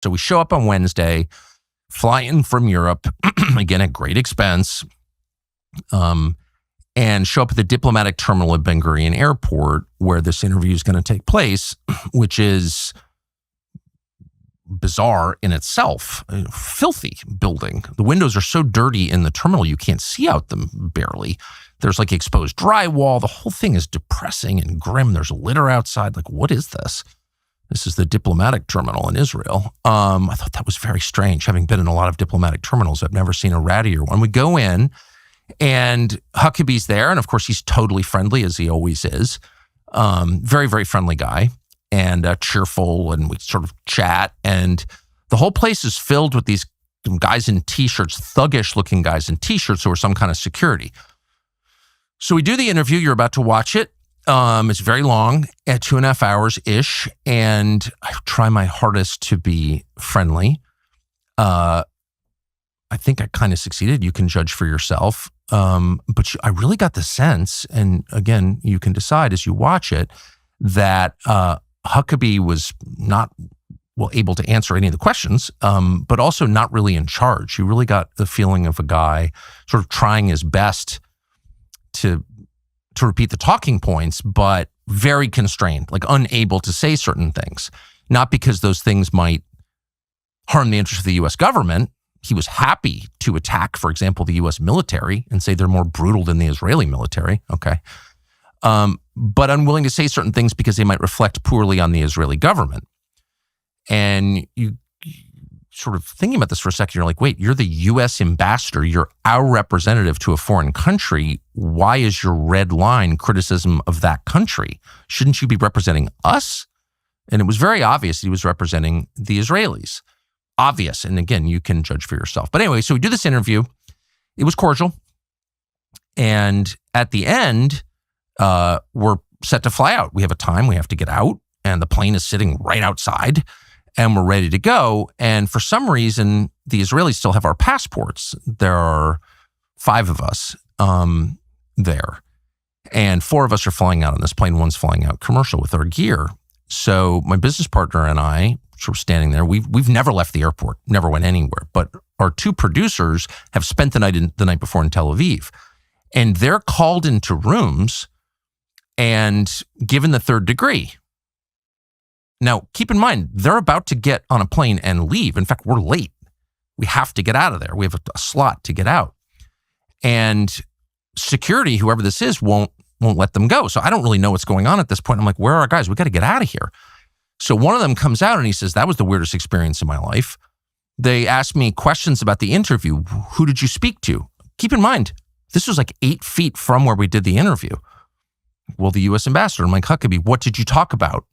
So we show up on Wednesday, fly in from Europe, again at great expense, and show up at the diplomatic terminal at Ben Gurion Airport where this interview is going to take place, which is bizarre in itself. A filthy building. The windows are so dirty in the terminal you can't see out them barely. There's like exposed drywall. The whole thing is depressing and grim. There's litter outside. Like, what is this? This is the diplomatic terminal in Israel. I thought that was very strange. Having been in a lot of diplomatic terminals, I've never seen a rattier one. We go in, and Huckabee's there, and of course he's totally friendly, as he always is. Very, very friendly guy, and cheerful, and we sort of chat, and the whole place is filled with these guys in T-shirts, thuggish-looking guys in T-shirts who are some kind of security. So we do the interview. You're about to watch it. It's very long, at 2.5 hours-ish, and I try my hardest to be friendly. I think I kind of succeeded. You can judge for yourself. But I really got the sense, and again, you can decide as you watch it, that Huckabee was not able to answer any of the questions, but also not really in charge. You really got the feeling of a guy sort of trying his best to repeat the talking points, but very constrained, like unable to say certain things. Not because those things might harm the interests of the U.S. government. He was happy to attack, for example, the U.S. military and say they're more brutal than the Israeli military. Okay. But unwilling to say certain things because they might reflect poorly on the Israeli government. And you sort of thinking about this for a second, you're like, wait, you're the U.S. ambassador. You're our representative to a foreign country. Why is your red line criticism of that country? Shouldn't you be representing us? And it was very obvious he was representing the Israelis. Obvious. And again, you can judge for yourself. But anyway, so we do this interview. It was cordial. And at the end, we're set to fly out. We have a time. We have to get out. And the plane is sitting right outside. And we're ready to go. And for some reason, the Israelis still have our passports. There are 5 of us there. And 4 of us are flying out on this plane. One's flying out commercial with our gear. So my business partner and I, sort of standing there, we've never left the airport, never went anywhere. But our 2 producers have spent the night before in Tel Aviv. And they're called into rooms and given the 3rd degree. Now, keep in mind, they're about to get on a plane and leave. In fact, we're late. We have to get out of there. We have a slot to get out. And security, whoever this is, won't let them go. So I don't really know what's going on at this point. I'm like, where are our guys? We got to get out of here. So one of them comes out and he says, that was the weirdest experience in my life. They asked me questions about the interview. Who did you speak to? Keep in mind, this was like 8 feet from where we did the interview. Well, the U.S. ambassador. I'm like, Huckabee, what did you talk about?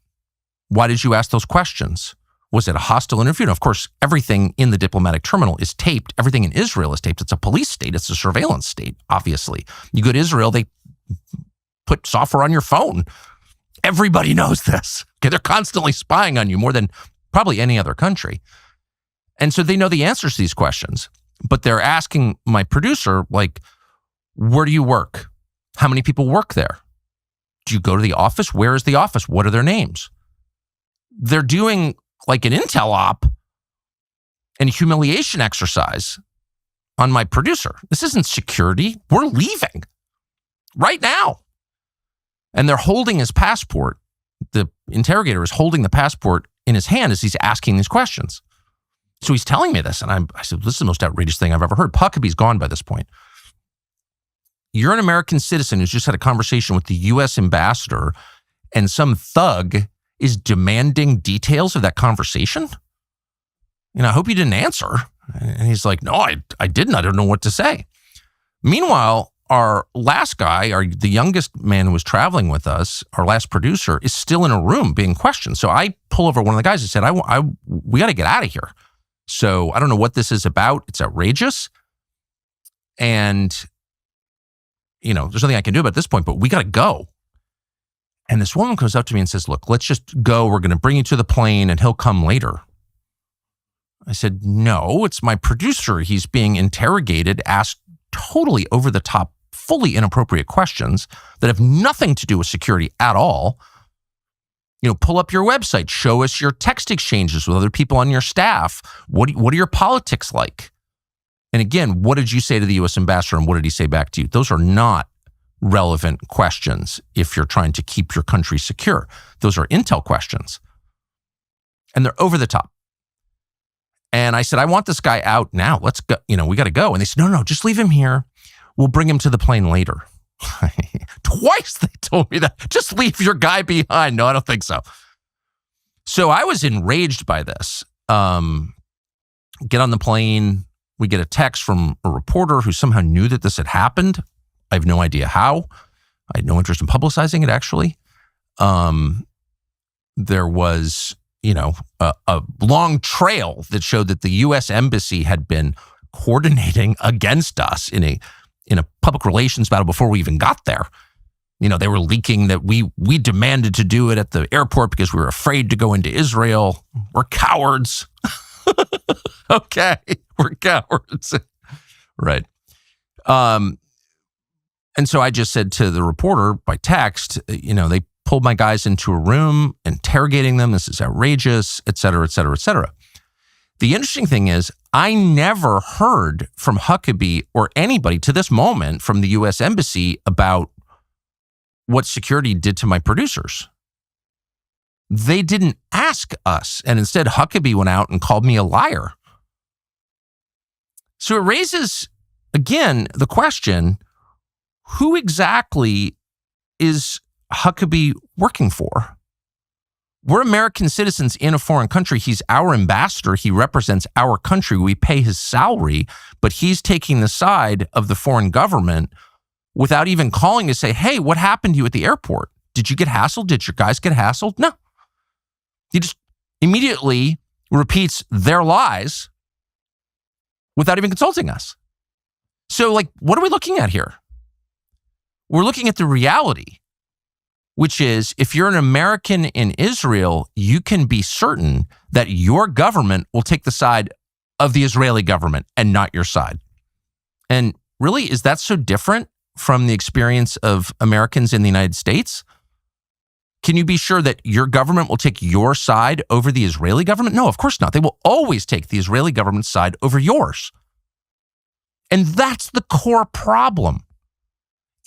Why did you ask those questions? Was it a hostile interview? And of course, everything in the diplomatic terminal is taped. Everything in Israel is taped. It's a police state. It's a surveillance state, obviously. You go to Israel, they put software on your phone. Everybody knows this. Okay, they're constantly spying on you more than probably any other country. And so they know the answers to these questions. But they're asking my producer, like, where do you work? How many people work there? Do you go to the office? Where is the office? What are their names? They're doing like an intel op and humiliation exercise on my producer. This isn't security. We're leaving right now. And they're holding his passport. The interrogator is holding the passport in his hand as he's asking these questions. So he's telling me this. And I said, this is the most outrageous thing I've ever heard. Huckabee's gone by this point. You're an American citizen who's just had a conversation with the U.S. ambassador and some thug is demanding details of that conversation? I hope you didn't answer. And he's like, no, I didn't. I don't know what to say. Meanwhile, our last guy, the youngest man who was traveling with us, our last producer, is still in a room being questioned. So I pull over one of the guys and said, we got to get out of here. So I don't know what this is about. It's outrageous. And, there's nothing I can do about this point, but we got to go. And this woman comes up to me and says, look, let's just go. We're going to bring you to the plane and he'll come later. I said, no, it's my producer. He's being interrogated, asked totally over the top, fully inappropriate questions that have nothing to do with security at all. pull up your website, show us your text exchanges with other people on your staff. What are your politics like? And again, what did you say to the U.S. ambassador and what did he say back to you? Those are not relevant questions if you're trying to keep your country secure. Those are intel questions. And they're over the top. And I said, I want this guy out now. Let's go. We got to go. And they said, no, just leave him here. We'll bring him to the plane later. Twice they told me that. Just leave your guy behind. No, I don't think so. So I was enraged by this. Get on the plane. We get a text from a reporter who somehow knew that this had happened. I have no idea how. I had no interest in publicizing it, actually. There was, a long trail that showed that the U.S. Embassy had been coordinating against us in a public relations battle before we even got there. They were leaking that we demanded to do it at the airport because we were afraid to go into Israel. We're cowards. Okay, we're cowards. Right. And so I just said to the reporter by text, they pulled my guys into a room, interrogating them. This is outrageous, et cetera, et cetera, et cetera. The interesting thing is, I never heard from Huckabee or anybody to this moment from the U.S. Embassy about what security did to my producers. They didn't ask us. And instead, Huckabee went out and called me a liar. So it raises, again, the question, who exactly is Huckabee working for? We're American citizens in a foreign country. He's our ambassador. He represents our country. We pay his salary, but he's taking the side of the foreign government without even calling to say, hey, what happened to you at the airport? Did you get hassled? Did your guys get hassled? No. He just immediately repeats their lies without even consulting us. So, what are we looking at here? We're looking at the reality, which is if you're an American in Israel, you can be certain that your government will take the side of the Israeli government and not your side. And really, is that so different from the experience of Americans in the United States? Can you be sure that your government will take your side over the Israeli government? No, of course not. They will always take the Israeli government's side over yours. And that's the core problem.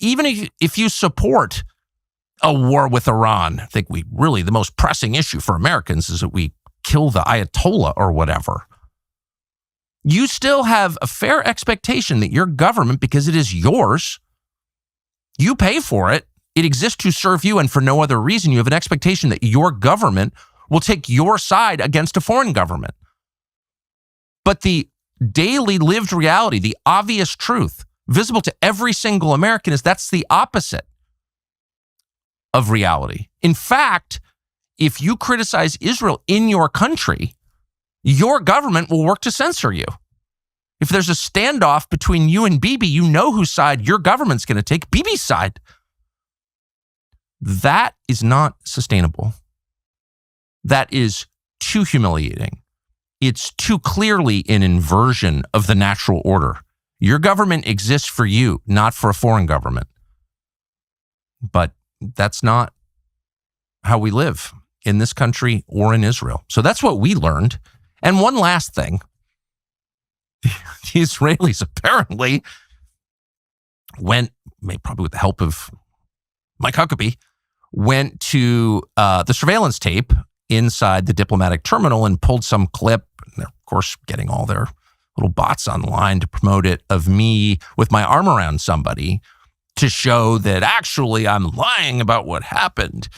Even if you support a war with Iran, I think the most pressing issue for Americans is that we kill the Ayatollah or whatever. You still have a fair expectation that your government, because it is yours, you pay for it, it exists to serve you, and for no other reason, you have an expectation that your government will take your side against a foreign government. But the daily lived reality, the obvious truth, visible to every single American, is that's the opposite of reality. In fact, if you criticize Israel in your country, your government will work to censor you. If there's a standoff between you and Bibi, you know whose side your government's going to take, Bibi's side. That is not sustainable. That is too humiliating. It's too clearly an inversion of the natural order. Your government exists for you, not for a foreign government. But that's not how we live in this country or in Israel. So that's what we learned. And one last thing. The Israelis apparently went, probably with the help of Mike Huckabee, went to the surveillance tape inside the diplomatic terminal and pulled some clip. And they're, of course, getting all their little bots online to promote it of me with my arm around somebody to show that actually I'm lying about what happened.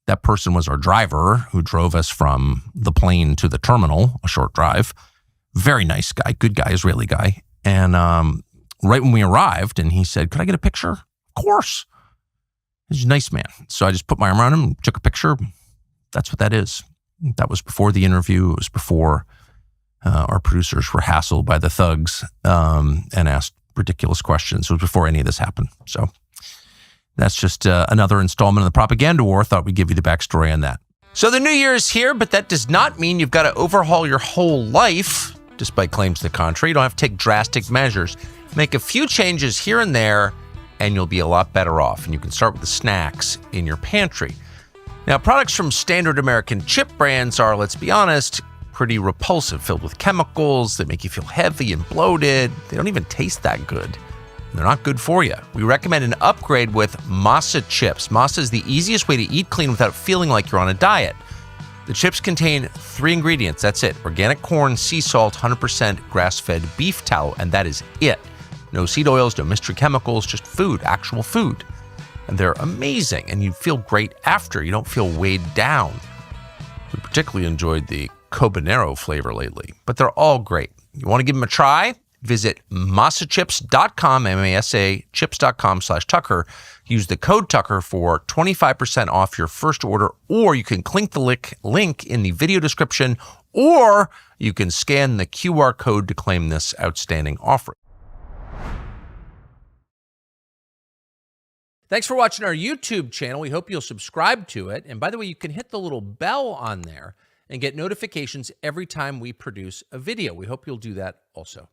That person was our driver who drove us from the plane to the terminal, a short drive. Very nice guy, good guy, Israeli guy. And right when we arrived, and he said, could I get a picture? Of course. He's a nice man. So I just put my arm around him, took a picture. That's what that is. That was before the interview. It was before our producers were hassled by the thugs and asked ridiculous questions. It was before any of this happened. So that's just another installment of the propaganda war. Thought we'd give you the backstory on that. So the new year is here, but that does not mean you've got to overhaul your whole life, despite claims to the contrary. You don't have to take drastic measures. Make a few changes here and there, and you'll be a lot better off. And you can start with the snacks in your pantry. Now, products from standard American chip brands are, let's be honest, pretty repulsive, filled with chemicals that make you feel heavy and bloated. They don't even taste that good. They're not good for you. We recommend an upgrade with Masa chips. Masa is the easiest way to eat clean without feeling like you're on a diet. The chips contain 3 ingredients. That's it. Organic corn, sea salt, 100% grass-fed beef tallow, and that is it. No seed oils, no mystery chemicals, just food, actual food. And they're amazing, and you feel great after. You don't feel weighed down. We particularly enjoyed the Cobanero flavor lately, but they're all great. You want to give them a try? Visit masachips.com, MASA chips.com/Tucker. Use the code Tucker for 25% off your first order, or you can click the link in the video description, or you can scan the QR code to claim this outstanding offer. Thanks for watching our YouTube channel. We hope you'll subscribe to it. And by the way, you can hit the little bell on there and get notifications every time we produce a video. We hope you'll do that also.